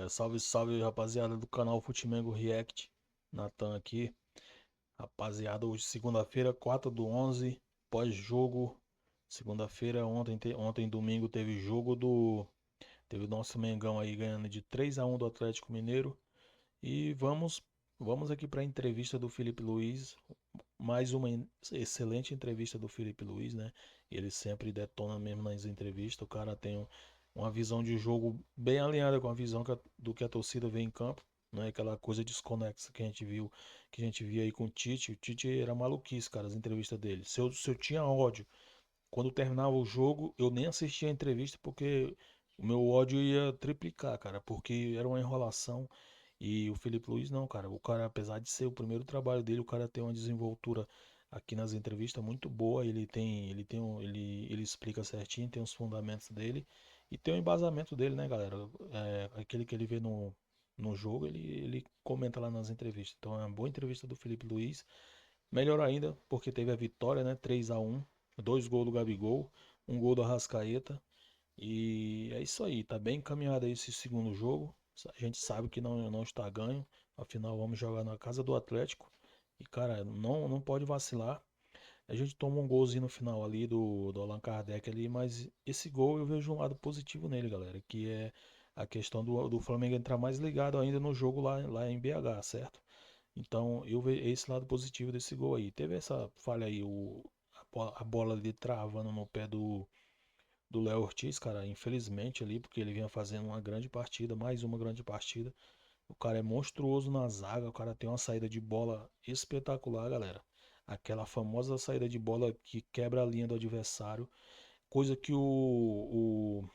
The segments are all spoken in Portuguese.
Salve, salve, rapaziada do canal Futimengo React. Natan aqui. Rapaziada, hoje segunda-feira, 4/11, pós-jogo. Segunda-feira, ontem domingo teve jogo teve o nosso Mengão aí ganhando de 3-1 do Atlético Mineiro. E vamos aqui para a entrevista do Felipe Luiz. Mais uma excelente entrevista do Felipe Luiz, né? Ele sempre detona mesmo nas entrevistas. O cara tem uma visão de jogo bem alinhada com a visão do que a torcida vê em campo. Não é aquela coisa desconexa que a gente viu, que a gente via aí com o Tite. O Tite era maluquice, cara, as entrevistas dele. Se eu tinha ódio, quando terminava o jogo, eu nem assistia a entrevista porque o meu ódio ia triplicar, cara, porque era uma enrolação. E o Felipe Luiz não, cara. O cara, apesar de ser o primeiro trabalho dele, o cara tem uma desenvoltura aqui nas entrevistas muito boa. Ele explica certinho, tem os fundamentos dele e tem o embasamento dele, né, galera? Aquele que ele vê no jogo, ele comenta lá nas entrevistas. Então é uma boa entrevista do Felipe Luiz. Melhor ainda, porque teve a vitória, né? 3-1, dois gols do Gabigol, um gol do Arrascaeta. E é isso aí, tá bem encaminhado aí esse segundo jogo. A gente sabe que não está ganho. Afinal, vamos jogar na casa do Atlético. E, cara, não pode vacilar. A gente toma um golzinho no final ali do Allan Kardec ali, mas esse gol eu vejo um lado positivo nele, galera. Que é a questão do Flamengo entrar mais ligado ainda no jogo lá em BH, certo? Então eu vejo esse lado positivo desse gol aí. Teve essa falha aí, a bola ali travando no pé do Léo Ortiz, cara, infelizmente ali, porque ele vinha fazendo uma grande partida, mais uma grande partida. O cara é monstruoso na zaga, o cara tem uma saída de bola espetacular, galera. Aquela famosa saída de bola que quebra a linha do adversário, coisa que o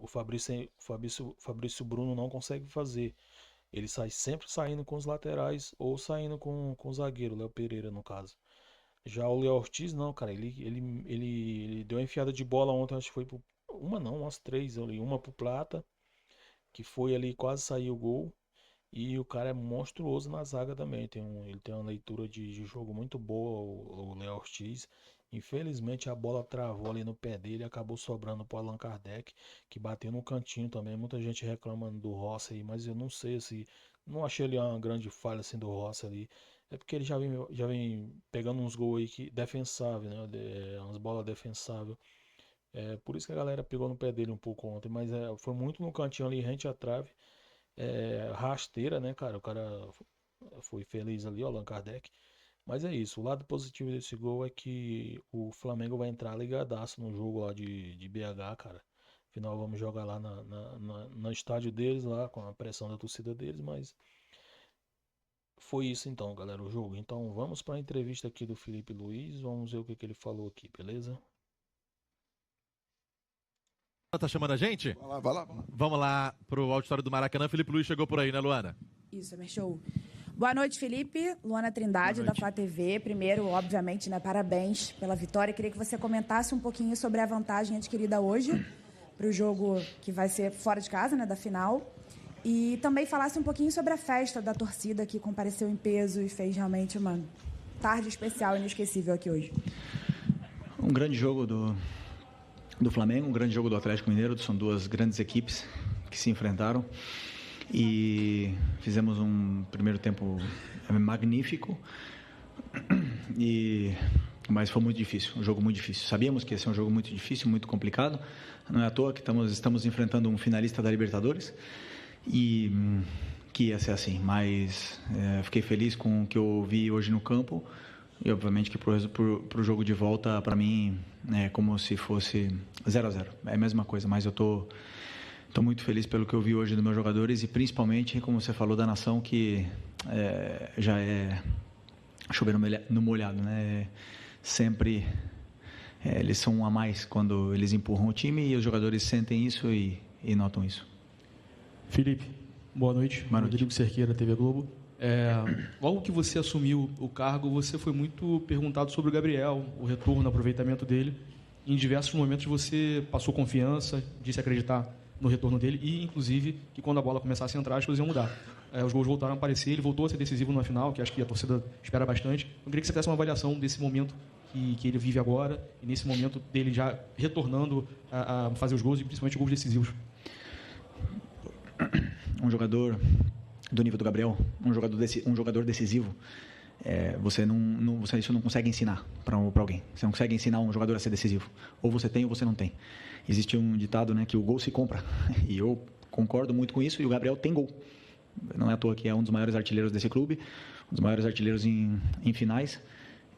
Fabrício Bruno não consegue fazer. Ele sai sempre saindo com os laterais ou saindo com o zagueiro, Léo Pereira no caso. Já o Léo Ortiz, não, cara, ele deu uma enfiada de bola ontem, acho que foi uma não, umas três ali, uma pro Plata, que foi ali, quase saiu o gol, e o cara é monstruoso na zaga também, ele tem uma leitura de jogo muito boa, o Léo Ortiz. Infelizmente a bola travou ali no pé dele, acabou sobrando pro Allan Kardec, que bateu no cantinho também, muita gente reclamando do Rossi aí, mas eu não sei se, não achei ele uma grande falha assim do Rossi ali. É porque ele já vem pegando uns gols aí defensável, né? Umas bolas defensáveis. É por isso que a galera pegou no pé dele um pouco ontem, mas foi muito no cantinho ali, rente à trave. Rasteira, né, cara? O cara foi feliz ali, ó, Allan Kardec. Mas é isso, o lado positivo desse gol é que o Flamengo vai entrar ligadaço no jogo lá de BH, cara. Afinal, vamos jogar lá no estádio deles, lá com a pressão da torcida deles, mas foi isso então, galera, o jogo. Então vamos para a entrevista aqui do Felipe Luiz, vamos ver o que ele falou aqui, beleza? Tá chamando a gente? Vai lá, vai lá, vai lá. Vamos lá pro auditório do Maracanã. Felipe Luiz chegou por aí, né, Luana? Isso, é show. Boa noite, Felipe. Luana Trindade, da Flá TV. Primeiro, obviamente, né, parabéns pela vitória. Queria que você comentasse um pouquinho sobre a vantagem adquirida hoje para o jogo que vai ser fora de casa, né, da final. E também falasse um pouquinho sobre a festa da torcida que compareceu em peso e fez realmente uma tarde especial, inesquecível aqui hoje. Um grande jogo do Flamengo, um grande jogo do Atlético Mineiro. São duas grandes equipes que se enfrentaram e fizemos um primeiro tempo magnífico, mas foi muito difícil, um jogo muito difícil. Sabíamos que ia ser um jogo muito difícil, muito complicado. Não é à toa que estamos enfrentando um finalista da Libertadores e que ia ser assim, mas fiquei feliz com o que eu vi hoje no campo. E obviamente que para o jogo de volta, para mim, é como se fosse 0-0. É a mesma coisa, mas eu tô muito feliz pelo que eu vi hoje dos meus jogadores e principalmente, como você falou, da nação, que já é chover no molhado, né? Sempre eles são um a mais quando eles empurram o time e os jogadores sentem isso e notam isso. Felipe, boa noite. Boa noite. Rodrigo Cerqueira, TV Globo. Logo que você assumiu o cargo, você foi muito perguntado sobre o Gabriel, o retorno, o aproveitamento dele. Em diversos momentos você passou confiança, disse acreditar no retorno dele e, inclusive, que quando a bola começasse a entrar, as coisas iam mudar. Os gols voltaram a aparecer, ele voltou a ser decisivo na final, que acho que a torcida espera bastante. Eu queria que você fizesse uma avaliação desse momento que ele vive agora e nesse momento dele já retornando a fazer os gols e principalmente gols decisivos. um jogador do nível do Gabriel, um jogador decisivo, você isso não consegue ensinar para alguém. Você não consegue ensinar um jogador a ser decisivo. Ou você tem ou você não tem. Existe um ditado, né, que o gol se compra. E eu concordo muito com isso. E o Gabriel tem gol. Não é à toa que é um dos maiores artilheiros desse clube, um dos maiores artilheiros em finais.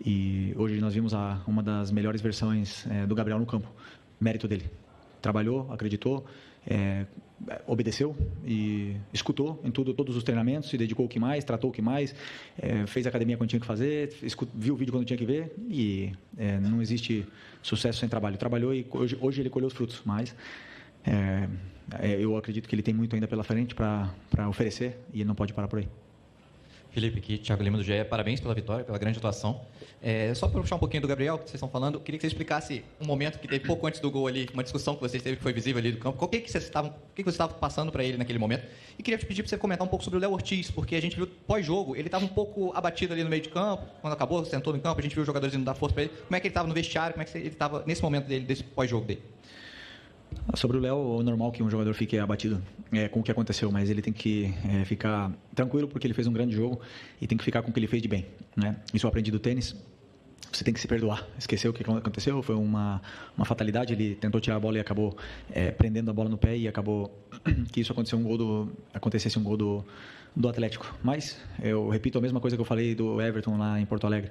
E hoje nós vimos uma das melhores versões do Gabriel no campo. Mérito dele. Trabalhou, acreditou, obedeceu e escutou em todos os treinamentos, se dedicou o que mais, tratou o que mais, fez academia quando tinha que fazer, viu o vídeo quando tinha que ver e não existe sucesso sem trabalho. Trabalhou e hoje ele colheu os frutos, mas eu acredito que ele tem muito ainda pela frente para oferecer e ele não pode parar por aí. Felipe, aqui, Thiago Lima do GE, parabéns pela vitória, pela grande atuação. Só para puxar um pouquinho do Gabriel, que vocês estão falando, eu queria que você explicasse um momento que teve pouco antes do gol ali, uma discussão que vocês teve que foi visível ali do campo. O que você estava passando para ele naquele momento? E queria te pedir para você comentar um pouco sobre o Léo Ortiz, porque a gente viu pós-jogo, ele estava um pouco abatido ali no meio de campo, quando acabou, sentou no campo, a gente viu os jogadores indo dar força para ele. Como é que ele estava no vestiário, como é que ele estava nesse momento dele, desse pós-jogo dele? Sobre o Léo, é normal que um jogador fique abatido com o que aconteceu, mas ele tem que ficar tranquilo porque ele fez um grande jogo e tem que ficar com o que ele fez de bem, né? Isso eu aprendi do tênis. Você tem que se perdoar. Esqueceu o que aconteceu, foi uma fatalidade, ele tentou tirar a bola e acabou prendendo a bola no pé e acabou que isso acontecesse um gol do Atlético. Mas eu repito a mesma coisa que eu falei do Everton lá em Porto Alegre.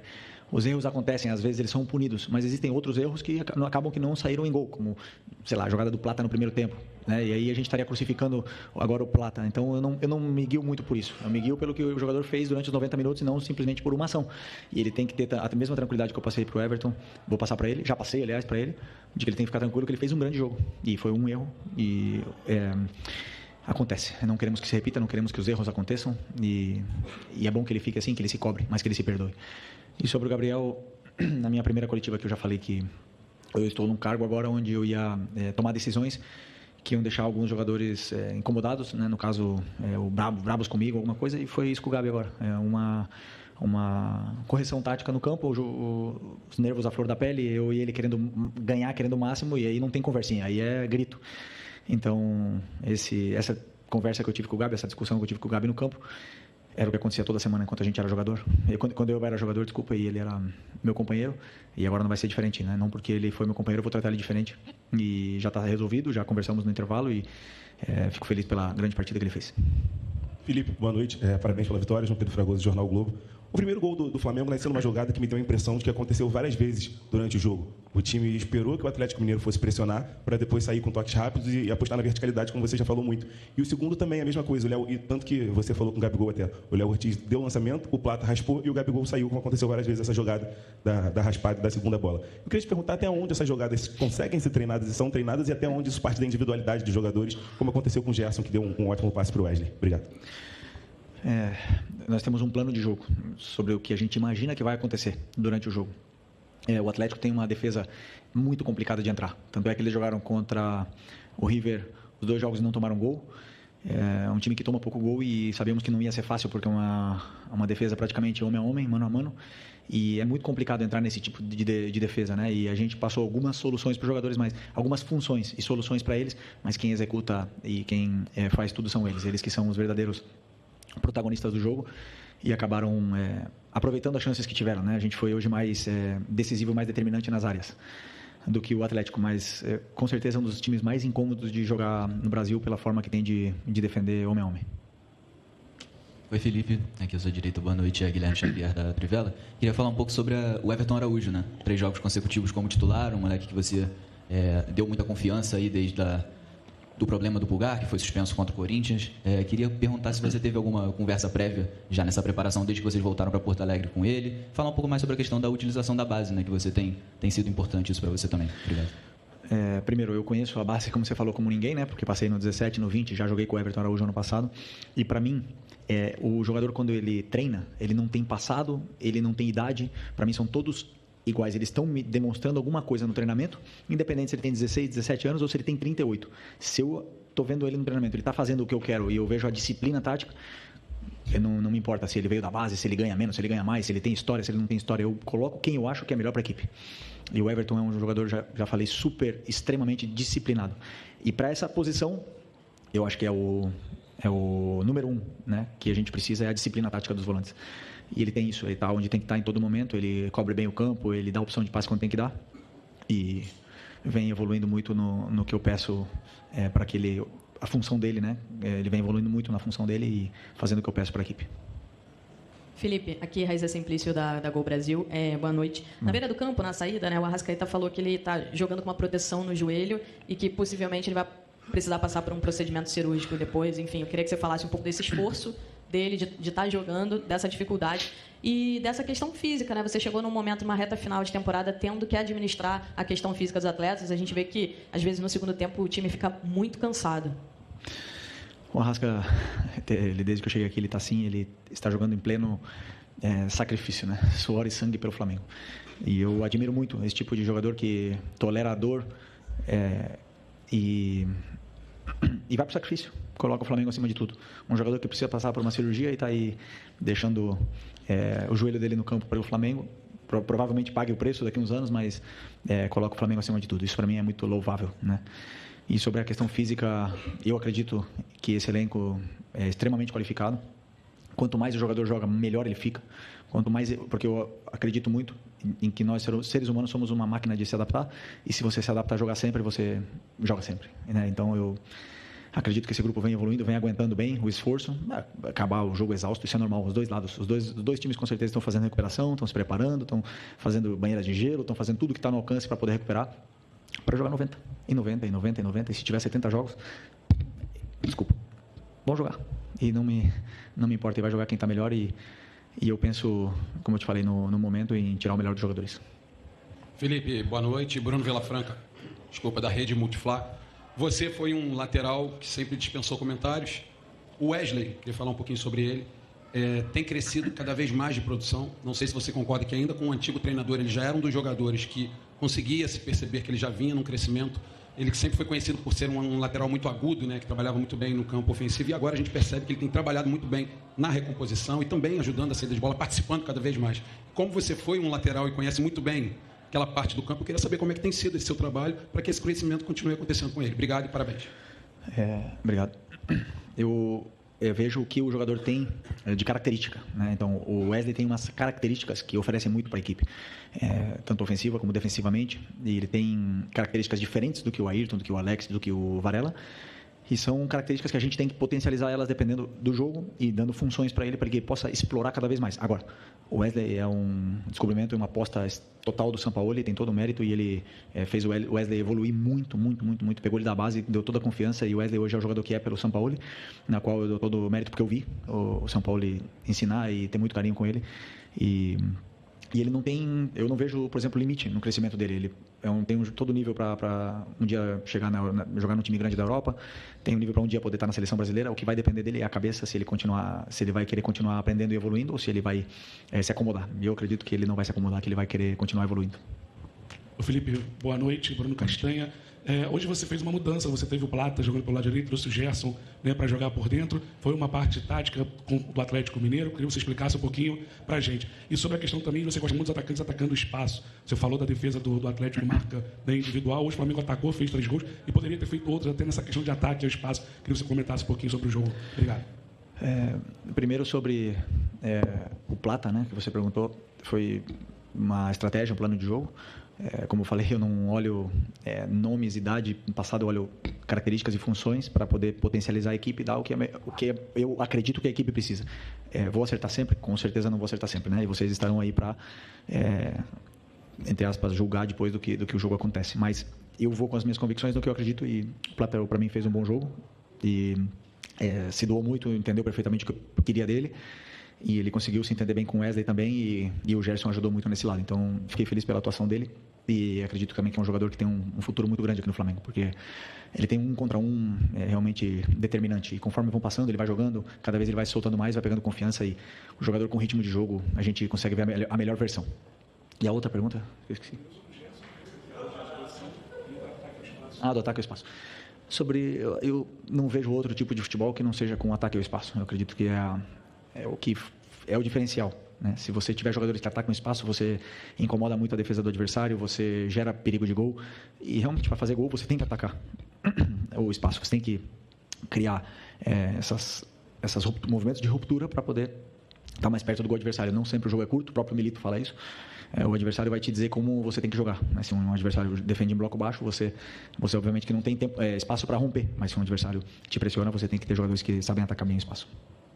Os erros acontecem, às vezes eles são punidos, mas existem outros erros que acabam que não saíram em gol, como, sei lá, a jogada do Plata no primeiro tempo, né? E aí a gente estaria crucificando agora o Plata. Então eu não me guio muito por isso. Eu me guio pelo que o jogador fez durante os 90 minutos e não simplesmente por uma ação. E ele tem que ter a mesma tranquilidade que eu passei para o Everton, vou passar para ele, já passei, aliás, para ele, de que ele tem que ficar tranquilo que ele fez um grande jogo. E foi um erro e acontece. Não queremos que se repita, não queremos que os erros aconteçam e é bom que ele fique assim, que ele se cobre, mas que ele se perdoe. E sobre o Gabriel, na minha primeira coletiva que eu já falei que eu estou num cargo agora onde eu ia tomar decisões que iam deixar alguns jogadores incomodados, né? No caso, bravos comigo, alguma coisa, e foi isso com o Gabi agora. Uma correção tática no campo, os nervos à flor da pele, eu e ele querendo ganhar, querendo o máximo, e aí não tem conversinha, aí é grito. Então, essa conversa que eu tive com o Gabi, essa discussão que eu tive com o Gabi no campo, era o que acontecia toda semana enquanto a gente era jogador. E quando eu era jogador, desculpa, e ele era meu companheiro, e agora não vai ser diferente, né? Não porque ele foi meu companheiro, eu vou tratar ele diferente. E já está resolvido, já conversamos no intervalo e fico feliz pela grande partida que ele fez. Felipe, boa noite. Parabéns pela vitória. João Pedro Fragoso, Jornal Globo. O primeiro gol do Flamengo nasceu numa jogada que me deu a impressão de que aconteceu várias vezes durante o jogo. O time esperou que o Atlético Mineiro fosse pressionar para depois sair com toques rápidos e apostar na verticalidade, como você já falou muito. E o segundo também é a mesma coisa. E tanto que você falou com o Gabigol até. O Léo Ortiz deu o lançamento, o Plata raspou e o Gabigol saiu, como aconteceu várias vezes essa jogada da raspada e da segunda bola. Eu queria te perguntar até onde essas jogadas conseguem ser treinadas e são treinadas e até onde isso parte da individualidade dos jogadores, como aconteceu com o Gerson, que deu um ótimo passe para o Wesley. Obrigado. Nós temos um plano de jogo sobre o que a gente imagina que vai acontecer durante o jogo. O Atlético tem uma defesa muito complicada de entrar. Tanto é que eles jogaram contra o River, os 2 jogos não tomaram gol. É um time que toma pouco gol e sabemos que não ia ser fácil porque é uma defesa praticamente homem a homem, mano a mano. E é muito complicado entrar nesse tipo de defesa, né? E a gente passou algumas soluções para os jogadores, mas algumas funções e soluções para eles, mas quem executa e quem faz tudo são eles. Eles que são os verdadeiros protagonistas do jogo e acabaram aproveitando as chances que tiveram, né? A gente foi hoje mais decisivo, mais determinante nas áreas do que o Atlético, mas com certeza é um dos times mais incômodos de jogar no Brasil pela forma que tem de defender homem a homem. Oi, Felipe. Aqui à sua direita, boa noite, é Guilherme Xavier da Trivela. Queria falar um pouco sobre o Everton Araújo, né? 3 jogos consecutivos como titular, um moleque que você deu muita confiança aí desde do problema do Pulgar, que foi suspenso contra o Corinthians. Queria perguntar se você teve alguma conversa prévia já nessa preparação, desde que vocês voltaram para Porto Alegre com ele. Falar um pouco mais sobre a questão da utilização da base, né, que você tem sido importante isso para você também. Obrigado. Primeiro, eu conheço a base, como você falou, como ninguém, né? Porque passei no 17, no 20, já joguei com o Everton Araújo ano passado. E para mim, o jogador, quando ele treina, ele não tem passado, ele não tem idade. Para mim, são todos iguais, eles estão me demonstrando alguma coisa no treinamento, independente se ele tem 16, 17 anos ou se ele tem 38. Se eu estou vendo ele no treinamento, ele está fazendo o que eu quero e eu vejo a disciplina tática, não me importa se ele veio da base, se ele ganha menos, se ele ganha mais, se ele tem história, se ele não tem história, eu coloco quem eu acho que é melhor para a equipe. E o Everton é um jogador, já falei, extremamente disciplinado. E para essa posição, eu acho que é é o número 1, né, que a gente precisa, é a disciplina tática dos volantes. E ele tem isso, ele está onde tem que estar em todo momento, ele cobre bem o campo, ele dá opção de passe quando tem que dar. E vem evoluindo muito no que eu peço para que ele... A função dele, né? Ele vem evoluindo muito na função dele e fazendo o que eu peço para a equipe. Felipe, aqui Raíssa Simplício da Gol Brasil. Boa noite. Na beira do campo, na saída, né, o Arrascaeta falou que ele está jogando com uma proteção no joelho e que possivelmente ele vai precisar passar por um procedimento cirúrgico depois. Enfim, eu queria que você falasse um pouco desse esforço dele de estar jogando, dessa dificuldade e dessa questão física, né? Você chegou num momento, numa reta final de temporada, tendo que administrar a questão física dos atletas. A gente vê que, às vezes, no segundo tempo, o time fica muito cansado. O Arrasca, desde que eu cheguei aqui, ele está assim, ele está jogando em pleno sacrifício, né? Suor e sangue pelo Flamengo. E eu admiro muito esse tipo de jogador que tolera a dor e vai para o sacrifício, coloca o Flamengo acima de tudo. Um jogador que precisa passar por uma cirurgia e está aí deixando o joelho dele no campo pelo Flamengo. Provavelmente pague o preço daqui a uns anos, mas coloca o Flamengo acima de tudo. Isso para mim é muito louvável, né? E sobre a questão física, eu acredito que esse elenco é extremamente qualificado. Quanto mais o jogador joga, melhor ele fica. Quanto mais, porque eu acredito muito em que nós, seres humanos, somos uma máquina de se adaptar. E se você se adapta a jogar sempre, você joga sempre, né? Então, eu acredito que esse grupo vem evoluindo, vem aguentando bem o esforço. Acabar o jogo exausto, isso é normal. Os dois lados, os dois times com certeza estão fazendo recuperação, estão se preparando, estão fazendo banheiras de gelo, estão fazendo tudo que está no alcance para poder recuperar, para jogar 90, e 90, e 90, e 90. E se tiver 70 jogos, desculpa, vão jogar. E não me importa, e vai jogar quem está melhor. E eu penso, como eu te falei no momento, em tirar o melhor dos jogadores. Felipe, boa noite. Bruno Vilafranca, desculpa, da Rede Multiflá. Você foi um lateral que sempre dispensou comentários. O Wesley, queria falar um pouquinho sobre ele, tem crescido cada vez mais de produção. Não sei se você concorda que ainda com o antigo treinador ele já era um dos jogadores que conseguia se perceber que ele já vinha num crescimento. Ele que sempre foi conhecido por ser um lateral muito agudo, né, que trabalhava muito bem no campo ofensivo, e agora a gente percebe que ele tem trabalhado muito bem na recomposição e também ajudando a saída de bola, participando cada vez mais. Como você foi um lateral e conhece muito bem aquela parte do campo, eu queria saber como é que tem sido esse seu trabalho para que esse crescimento continue acontecendo com ele. Obrigado e parabéns. Obrigado. Eu vejo o que o jogador tem de característica, né? Então, o Wesley tem umas características que oferecem muito para a equipe, tanto ofensiva como defensivamente, e ele tem características diferentes do que o Ayrton, do que o Alex, do que o Varela, e são características que a gente tem que potencializar elas dependendo do jogo e dando funções para ele que ele possa explorar cada vez mais. Agora, o Wesley é um descobrimento e uma aposta total do Sampaoli, tem todo o mérito, e ele fez o Wesley evoluir muito, muito, muito, muito. Pegou ele da base, deu toda a confiança, e o Wesley hoje é o jogador que é pelo Sampaoli, na qual eu dou todo o mérito porque eu vi o Sampaoli ensinar e ter muito carinho com ele. E ele não tem, eu não vejo, por exemplo, limite no crescimento dele. Ele tem todo nível para um dia chegar jogar no time grande da Europa, tem um nível para um dia poder estar na seleção brasileira. O que vai depender dele é a cabeça, se ele vai querer continuar aprendendo e evoluindo, ou se ele vai se acomodar. E eu acredito que ele não vai se acomodar, que ele vai querer continuar evoluindo. Ô Felipe, boa noite. Bruno Castanha. Hoje você fez uma mudança, você teve o Plata jogando pelo lado direito, trouxe o Gerson, né, para jogar por dentro. Foi uma parte tática do Atlético Mineiro. Queria que você explicasse um pouquinho para a gente. E sobre a questão também, você gosta muito dos atacantes atacando o espaço. Você falou da defesa do Atlético, marca bem individual. Hoje o Flamengo atacou, fez 3 gols e poderia ter feito outros, até nessa questão de ataque ao espaço. Queria que você comentasse um pouquinho sobre o jogo. Obrigado. Primeiro sobre o Plata, né, que você perguntou. Foi uma estratégia, um plano de jogo. Como eu falei, eu não olho nomes, idade, no passado eu olho características e funções para poder potencializar a equipe e dar o que eu acredito que a equipe precisa. Vou acertar sempre? Com certeza não vou acertar sempre, né? E vocês estarão aí para, entre aspas, julgar depois do que o jogo acontece. Mas eu vou com as minhas convicções do que eu acredito, e o Plata, para mim, fez um bom jogo e se doou muito, entendeu perfeitamente o que eu queria dele. E ele conseguiu se entender bem com o Wesley também, e o Gerson ajudou muito nesse lado. Então, fiquei feliz pela atuação dele, e acredito também que é um jogador que tem um futuro muito grande aqui no Flamengo, porque ele tem 1 contra 1 realmente determinante. E conforme vão passando, ele vai jogando, cada vez ele vai se soltando mais, vai pegando confiança, e o jogador com ritmo de jogo, a gente consegue ver a melhor versão. E a outra pergunta? Eu esqueci. Do ataque ao espaço. Eu não vejo outro tipo de futebol que não seja com ataque ao espaço. Eu acredito que o que é o diferencial, né? Se você tiver jogadores que atacam o espaço, você incomoda muito a defesa do adversário, você gera perigo de gol, e realmente para fazer gol você tem que atacar o espaço, você tem que criar movimentos de ruptura para poder estar mais perto do gol adversário. Não sempre o jogo é curto, o próprio Milito fala isso. O adversário vai te dizer como você tem que jogar. Mas se um adversário defende em bloco baixo, você obviamente que não tem espaço para romper. Mas se um adversário te pressiona, você tem que ter jogadores que sabem atacar bem o espaço.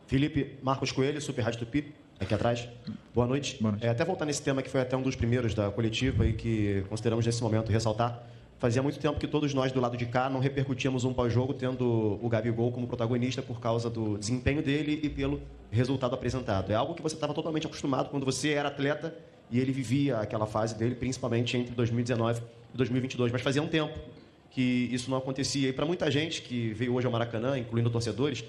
Felipe, Marcos Coelho, Super Rádio Tupi, aqui atrás. Boa noite. Boa noite. Até voltar nesse tema que foi até um dos primeiros da coletiva e que consideramos nesse momento ressaltar. Fazia muito tempo que todos nós do lado de cá não repercutíamos um pós-jogo tendo o Gabigol como protagonista por causa do desempenho dele e pelo resultado apresentado. É algo que você estava totalmente acostumado quando você era atleta e ele vivia aquela fase dele, principalmente entre 2019 e 2022. Mas fazia um tempo que isso não acontecia. E para muita gente que veio hoje ao Maracanã, incluindo torcedores,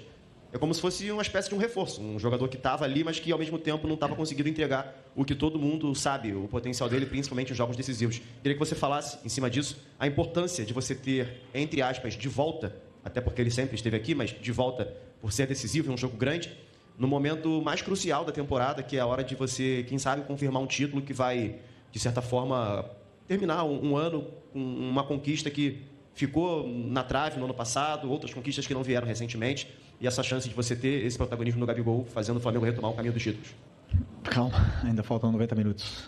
é como se fosse uma espécie de um reforço. Um jogador que estava ali, mas que ao mesmo tempo não estava conseguindo entregar o que todo mundo sabe, o potencial dele, principalmente em jogos decisivos. Queria que você falasse, em cima disso, a importância de você ter, entre aspas, de volta, até porque ele sempre esteve aqui, mas de volta por ser decisivo em um jogo grande, no momento mais crucial da temporada, que é a hora de você, quem sabe, confirmar um título que vai, de certa forma, terminar um ano com uma conquista que ficou na trave no ano passado, outras conquistas que não vieram recentemente, e essa chance de você ter esse protagonismo no Gabigol, fazendo o Flamengo retomar o caminho dos títulos. Calma, ainda faltam 90 minutos.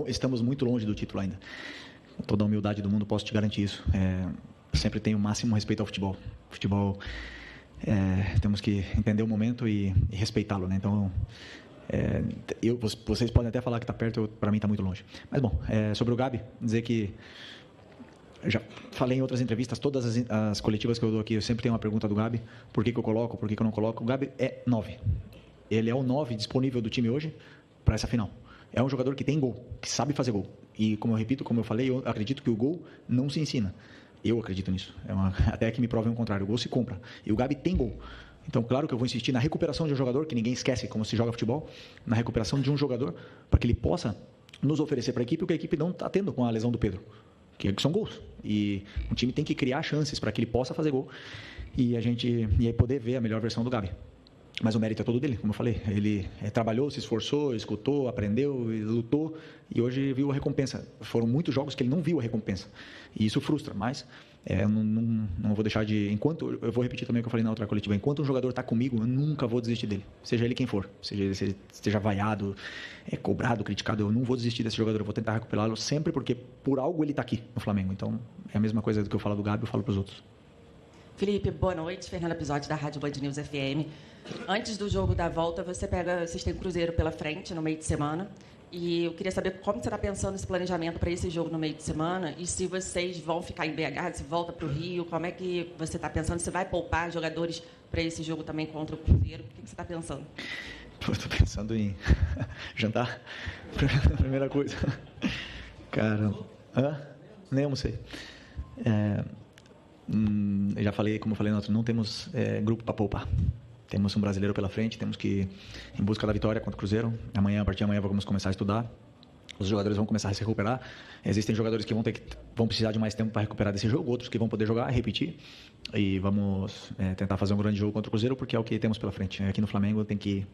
Estamos muito longe do título ainda. Com toda a humildade do mundo, posso te garantir isso. Sempre tenho o máximo respeito ao futebol. Futebol, temos que entender o momento e respeitá-lo, né? Então, vocês podem até falar que está perto, para mim está muito longe. Mas, bom, sobre o Gabi, dizer que eu já falei em outras entrevistas, todas as coletivas que eu dou aqui, eu sempre tenho uma pergunta do Gabi, por que eu coloco, por que eu não coloco. O Gabi é 9. Ele é o 9 disponível do time hoje para essa final. É um jogador que tem gol, que sabe fazer gol. E, como eu repito, como eu falei, eu acredito que o gol não se ensina. Eu acredito nisso. Até que me provem o contrário. O gol se compra. E o Gabi tem gol. Então, claro que eu vou insistir na recuperação de um jogador, que ninguém esquece como se joga futebol, na recuperação de um jogador, para que ele possa nos oferecer para a equipe o que a equipe não está tendo com a lesão do Pedro, que são gols. E o time tem que criar chances para que ele possa fazer gol e aí poder ver a melhor versão do Gabi. Mas o mérito é todo dele, como eu falei. Ele trabalhou, se esforçou, escutou, aprendeu, lutou e hoje viu a recompensa. Foram muitos jogos que ele não viu a recompensa. E isso frustra, mas eu não vou deixar de... Eu vou repetir também o que eu falei na outra coletiva. Enquanto um jogador está comigo, eu nunca vou desistir dele. Seja ele quem for. Seja se ele esteja vaiado, cobrado, criticado, eu não vou desistir desse jogador. Eu vou tentar recuperá-lo sempre porque por algo ele está aqui no Flamengo. Então, é a mesma coisa do que eu falo do Gabi, eu falo para os outros. Felipe, boa noite. Fernanda Pisotti, da Rádio Band News FM. Antes do jogo da volta, vocês têm Cruzeiro pela frente no meio de semana. E eu queria saber como você está pensando nesse planejamento para esse jogo no meio de semana e se vocês vão ficar em BH, se volta para o Rio, como é que você está pensando? Você vai poupar jogadores para esse jogo também contra o Cruzeiro? O que você está pensando? Estou pensando em jantar. Primeira coisa. Cara, nem almocei. Já falei, como eu falei, nós não temos grupo para poupar. Temos um brasileiro pela frente, temos que ir em busca da vitória contra o Cruzeiro. A partir de amanhã vamos começar a estudar. Os jogadores vão começar a se recuperar. Existem jogadores que vão precisar de mais tempo para recuperar desse jogo, outros que vão poder jogar, repetir. E vamos tentar fazer um grande jogo contra o Cruzeiro, porque é o que temos pela frente. Aqui no Flamengo tem que,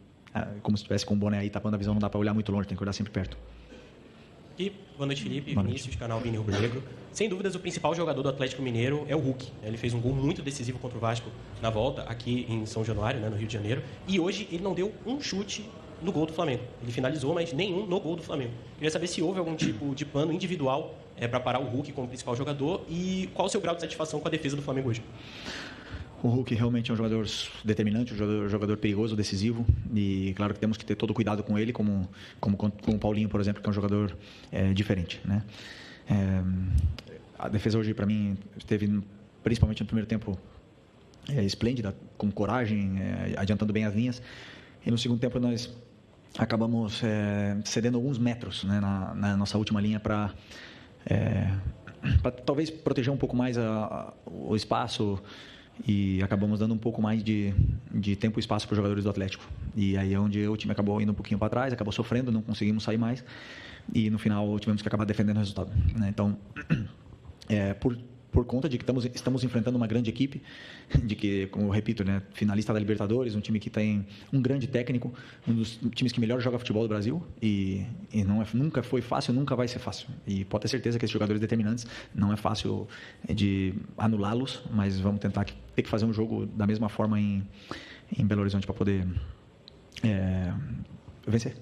como se estivesse com o boné aí tapando a visão, não dá para olhar muito longe, tem que olhar sempre perto. E boa noite, Felipe. Boa noite. Vinícius, canal Vini Rubro Negro. Sem dúvidas, o principal jogador do Atlético Mineiro é o Hulk. Ele fez um gol muito decisivo contra o Vasco na volta, aqui em São Januário, no Rio de Janeiro. E hoje ele não deu um chute no gol do Flamengo. Ele finalizou, mas nenhum no gol do Flamengo. Queria saber se houve algum tipo de plano individual para parar o Hulk como principal jogador e qual o seu grau de satisfação com a defesa do Flamengo hoje. O Hulk realmente é um jogador determinante, um jogador perigoso, decisivo. E claro que temos que ter todo cuidado com ele, como com o Paulinho, por exemplo, que é um jogador diferente, né? A defesa hoje, para mim, esteve, principalmente no primeiro tempo, esplêndida, com coragem, adiantando bem as linhas. E no segundo tempo nós acabamos cedendo alguns metros, né, na nossa última linha para talvez proteger um pouco mais o espaço. E acabamos dando um pouco mais de tempo e espaço para os jogadores do Atlético. E aí é onde o time acabou indo um pouquinho para trás, acabou sofrendo, não conseguimos sair mais. E no final tivemos que acabar defendendo o resultado, né? Então, por conta de que estamos enfrentando uma grande equipe, de que, como eu repito, né, finalista da Libertadores, um time que tem um grande técnico, um dos times que melhor joga futebol do Brasil, e nunca foi fácil, nunca vai ser fácil. E pode ter certeza que esses jogadores determinantes não é fácil de anulá-los, mas vamos tentar ter que fazer um jogo da mesma forma em Belo Horizonte para poder vencer.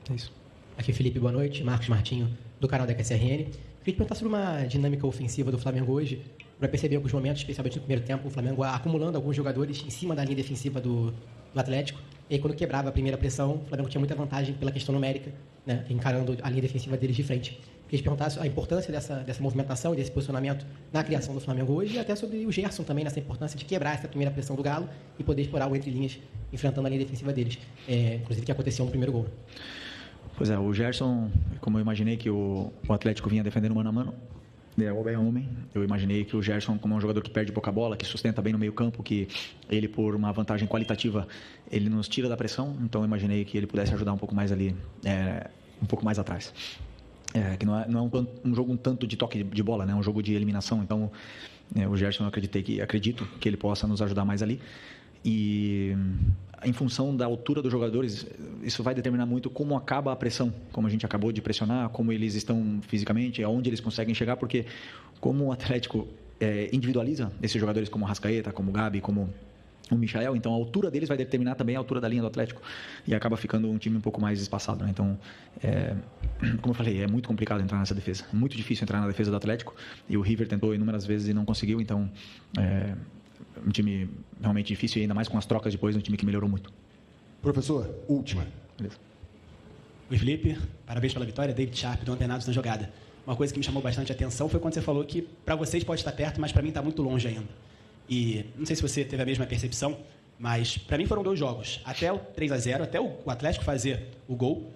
É isso. Aqui Felipe, boa noite. Marcos Martinho, do canal da QSRN. Queria te perguntar sobre uma dinâmica ofensiva do Flamengo hoje. Para perceber alguns momentos, especialmente no primeiro tempo, o Flamengo acumulando alguns jogadores em cima da linha defensiva do Atlético. E aí, quando quebrava a primeira pressão, o Flamengo tinha muita vantagem pela questão numérica, né, encarando a linha defensiva deles de frente. Queria te perguntar a importância dessa movimentação e desse posicionamento na criação do Flamengo hoje, e até sobre o Gerson também, nessa importância de quebrar essa primeira pressão do Galo e poder explorar o entre linhas, enfrentando a linha defensiva deles. Inclusive, que aconteceu no primeiro gol. Pois é, o Gerson, como eu imaginei que o Atlético vinha defendendo mano a mano, homem a homem, eu imaginei que o Gerson, como um jogador que perde pouca bola, que sustenta bem no meio campo, que ele, por uma vantagem qualitativa, ele nos tira da pressão, então eu imaginei que ele pudesse ajudar um pouco mais ali, um pouco mais atrás. Que não é um jogo um tanto de toque de bola, né? É um jogo de eliminação, então o Gerson, eu acredito que ele possa nos ajudar mais ali. E em função da altura dos jogadores, isso vai determinar muito como acaba a pressão, como a gente acabou de pressionar, como eles estão fisicamente, aonde eles conseguem chegar, porque como o Atlético individualiza esses jogadores como o Arrascaeta, como o Gabi, como o Michael, então a altura deles vai determinar também a altura da linha do Atlético e acaba ficando um time um pouco mais espaçado, né? Então, como eu falei, é muito complicado entrar nessa defesa, é muito difícil entrar na defesa do Atlético, e o River tentou inúmeras vezes e não conseguiu, então um time realmente difícil, e ainda mais com as trocas depois, um time que melhorou muito. Professor, última. Beleza. Oi, Felipe. Parabéns pela vitória. David Sharp, do Antenados na jogada. Uma coisa que me chamou bastante atenção foi quando você falou que para vocês pode estar perto, mas para mim está muito longe ainda. E não sei se você teve a mesma percepção, mas para mim foram 2 jogos. Até o 3-0, até o Atlético fazer o gol,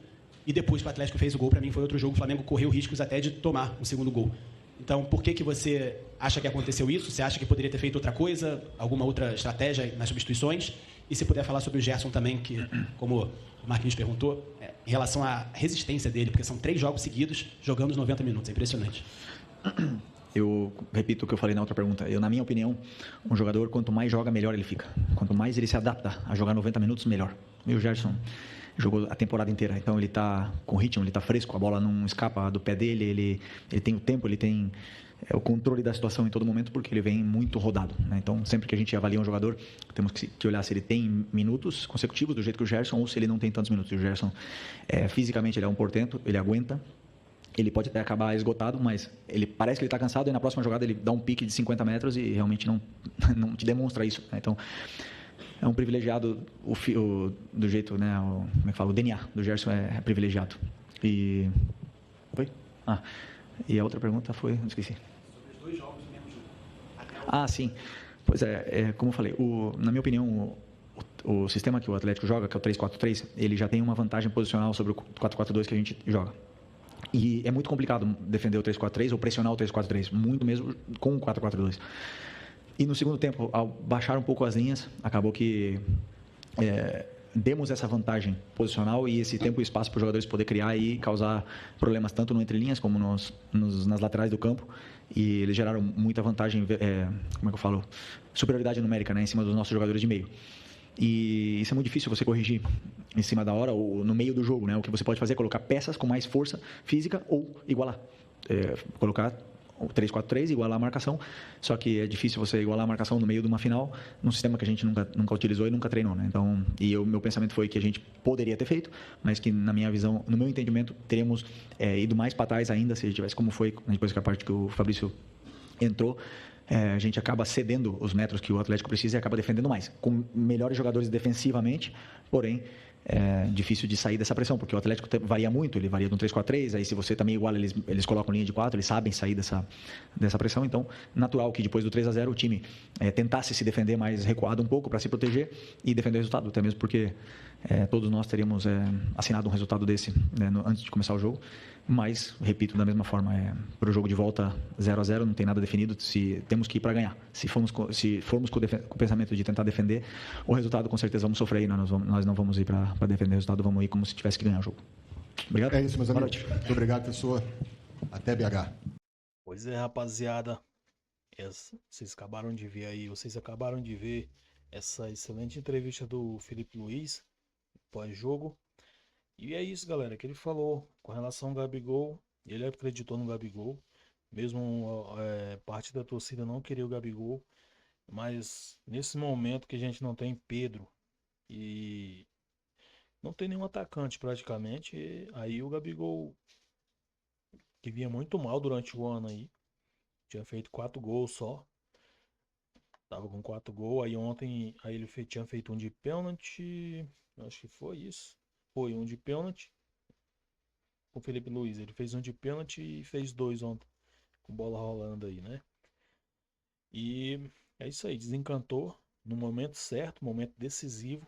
e depois que o Atlético fez o gol, para mim foi outro jogo. O Flamengo correu riscos até de tomar o segundo gol. Então, por que você acha que aconteceu isso? Você acha que poderia ter feito outra coisa, alguma outra estratégia nas substituições? E se puder falar sobre o Gerson também, que, como o Marquinhos perguntou, em relação à resistência dele, porque são 3 jogos seguidos jogando os 90 minutos. É impressionante. Eu repito o que eu falei na outra pergunta. Na minha opinião, um jogador, quanto mais joga, melhor ele fica. Quanto mais ele se adapta a jogar 90 minutos, melhor. E o Gerson jogou a temporada inteira, então ele está com ritmo, ele está fresco, a bola não escapa do pé dele, ele tem o tempo, ele tem o controle da situação em todo momento, porque ele vem muito rodado, né? Então, sempre que a gente avalia um jogador, temos que olhar se ele tem minutos consecutivos, do jeito que o Gerson, ou se ele não tem tantos minutos. E o Gerson, fisicamente, ele é um portento, ele aguenta, ele pode até acabar esgotado, mas ele parece que ele está cansado, e na próxima jogada ele dá um pique de 50 metros e realmente não te demonstra isso, né? Então, é um privilegiado do jeito, né? Como é que fala? O DNA do Gerson é privilegiado. E... Oi? E a outra pergunta foi... Esqueci. Os 2 jogos do mesmo jogo. Sim. Pois como eu falei, na minha opinião, o sistema que o Atlético joga, que é o 3-4-3, ele já tem uma vantagem posicional sobre o 4-4-2 que a gente joga. E é muito complicado defender o 3-4-3 ou pressionar o 3-4-3, muito mesmo com o 4-4-2. E no segundo tempo, ao baixar um pouco as linhas, acabou que demos essa vantagem posicional e esse tempo e espaço para os jogadores poder criar e causar problemas tanto no entre linhas como nas laterais do campo. E eles geraram muita vantagem, como é que eu falo? Superioridade numérica, né, em cima dos nossos jogadores de meio. E isso é muito difícil você corrigir em cima da hora ou no meio do jogo, né? O que você pode fazer é colocar peças com mais força física ou igualar. Colocar o 3-4-3, igualar a marcação, só que é difícil você igualar a marcação no meio de uma final, num sistema que a gente nunca utilizou e nunca treinou, né? Então, o meu pensamento foi que a gente poderia ter feito, mas que na minha visão, no meu entendimento, teríamos ido mais para trás ainda, se tivesse como foi, depois que a parte que o Fabrício entrou, a gente acaba cedendo os metros que o Atlético precisa e acaba defendendo mais, com melhores jogadores defensivamente, porém, é difícil de sair dessa pressão, porque o Atlético varia muito, ele varia no 3-4-3, aí se você também iguala, eles colocam linha de 4, eles sabem sair dessa pressão, então natural que depois do 3-0 o time tentasse se defender mais recuado um pouco para se proteger e defender o resultado, até mesmo porque todos nós teríamos assinado um resultado desse, né, antes de começar o jogo, mas, repito, da mesma forma, para o jogo de volta 0-0 não tem nada definido, se temos que ir para ganhar, se formos com o pensamento de tentar defender o resultado, com certeza vamos sofrer, nós não vamos ir para defender o resultado, vamos ir como se tivesse que ganhar o jogo. Obrigado. É isso, meus amigos. Muito obrigado, pessoa. Até BH. Pois é, rapaziada. Vocês acabaram de ver essa excelente entrevista do Felipe Luiz pós-jogo. E é isso, galera, que ele falou com relação ao Gabigol. Ele acreditou no Gabigol, mesmo parte da torcida não queria o Gabigol. Mas nesse momento que a gente não tem Pedro e não tem nenhum atacante praticamente, aí o Gabigol, que vinha muito mal durante o ano aí, tinha feito 4 gols só. Tava com 4 gols. Aí ontem aí ele tinha feito um de pênalti. Acho que foi isso. Foi um de pênalti. O Felipe Luiz. Ele fez um de pênalti e fez 2 ontem. Com bola rolando aí, né? E é isso aí. Desencantou no momento certo, momento decisivo.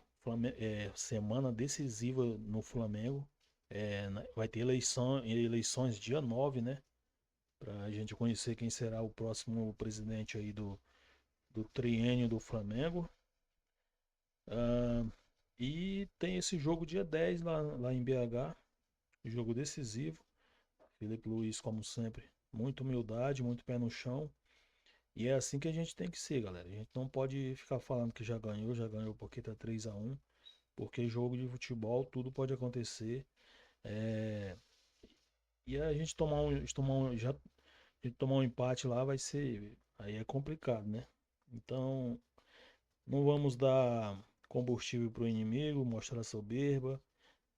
Semana decisiva no Flamengo. Vai ter eleições dia 9, né? Pra gente conhecer quem será o próximo presidente aí do triênio do Flamengo. E tem esse jogo dia 10 lá em BH, jogo decisivo. Felipe Luiz, como sempre, muita humildade, muito pé no chão. E é assim que a gente tem que ser, galera. A gente não pode ficar falando que já ganhou porque tá 3-1. Porque jogo de futebol, tudo pode acontecer. E a gente tomar um empate lá vai ser. Aí é complicado, né? Então, não vamos dar combustível pro inimigo, mostrar soberba.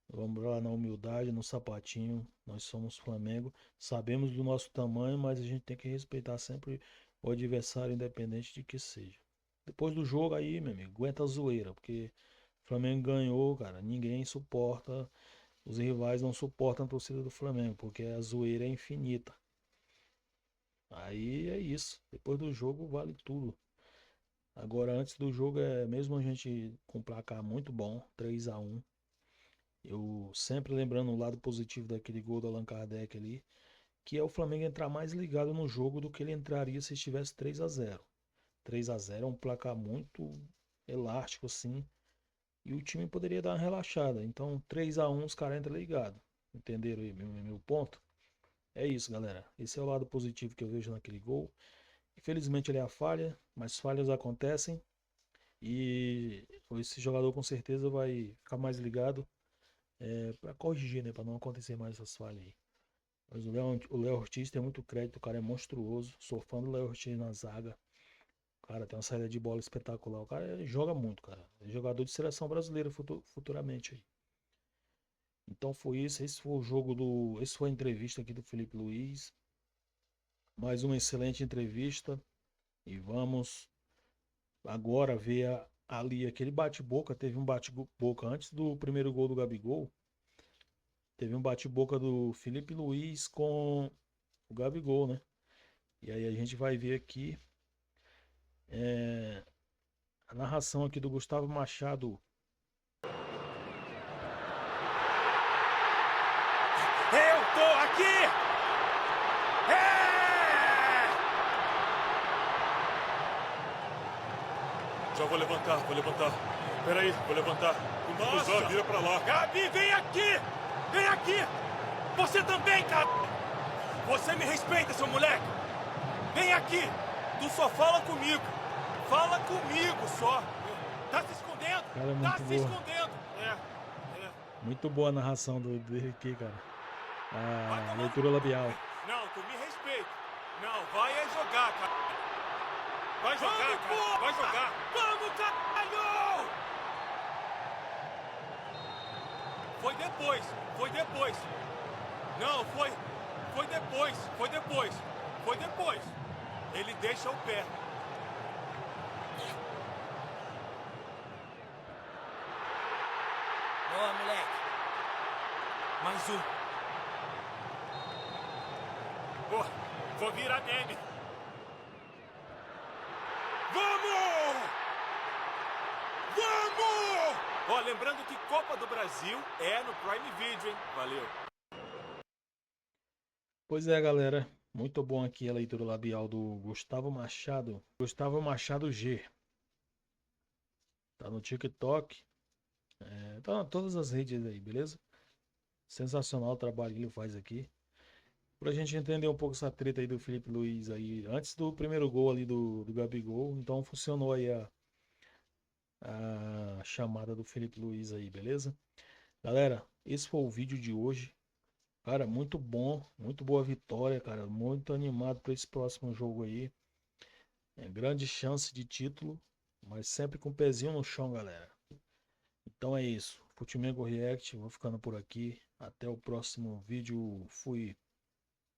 Vamos lá na humildade, no sapatinho. Nós somos Flamengo. Sabemos do nosso tamanho, mas a gente tem que respeitar sempre o adversário, independente de que seja. Depois do jogo aí, meu amigo, aguenta a zoeira, porque o Flamengo ganhou, cara. Ninguém suporta. Os rivais não suportam a torcida do Flamengo, porque a zoeira é infinita. Aí é isso. Depois do jogo vale tudo. Agora, antes do jogo, mesmo a gente com um placar muito bom, 3-1. Eu sempre lembrando o lado positivo daquele gol do Allan Kardec ali, que é o Flamengo entrar mais ligado no jogo do que ele entraria se estivesse 3-0. 3-0 é um placar muito elástico assim, e o time poderia dar uma relaxada. Então, 3-1 os caras entram ligados. Entenderam aí meu ponto? É isso, galera. Esse é o lado positivo que eu vejo naquele gol. Infelizmente ele é a falha, mas falhas acontecem. E esse jogador com certeza vai ficar mais ligado para corrigir, né? Para não acontecer mais essas falhas aí. Mas o Léo Ortiz tem muito crédito, o cara é monstruoso. Sou fã do Léo Ortiz na zaga. Cara, tem uma saída de bola espetacular. O cara joga muito, cara. É jogador de seleção brasileira futuramente aí. Então foi isso. Esse foi o jogo do. Esse foi a entrevista aqui do Felipe Luiz. Mais uma excelente entrevista. E vamos agora ver ali aquele bate-boca. Teve um bate-boca antes do primeiro gol do Gabigol. Teve um bate-boca do Felipe Luiz com o Gabigol, né? E aí a gente vai ver aqui a narração aqui do Gustavo Machado. Eu tô aqui! Já vou levantar. Peraí, vou levantar. Cruzar, vira pra lá. Gabi, vem aqui! Vem aqui! Você também, cara! Você me respeita, seu moleque! Vem aqui! Tu só fala comigo! Fala comigo só! Tá se escondendo! Cara, é tá muito se boa. escondendo! Muito boa a narração dele aqui, cara. A leitura labial. Não, tu me respeita! Não, vai é jogar, cara! Vai jogar, cara! Vai jogar! Vamos, caralho! Foi depois! Não, foi depois! Ele deixa o pé. Boa, moleque. Mais um. Vou virar meme. Vamos! Ó, lembrando que Copa do Brasil é no Prime Video, hein? Valeu. Pois é, galera. Muito bom aqui a leitura labial do Gustavo Machado. Gustavo Machado G. Tá no TikTok. Tá em todas as redes aí, beleza? Sensacional o trabalho que ele faz aqui. Pra gente entender um pouco essa treta aí do Felipe Luiz aí. Antes do primeiro gol ali do Gabigol. Então funcionou aí a chamada do Felipe Luiz aí, beleza? Galera, esse foi o vídeo de hoje. Cara, muito bom, muito boa vitória, cara. Muito animado para esse próximo jogo aí. É grande chance de título, mas sempre com o pezinho no chão, galera. Então é isso. Futimengo React, vou ficando por aqui. Até o próximo vídeo. Fui.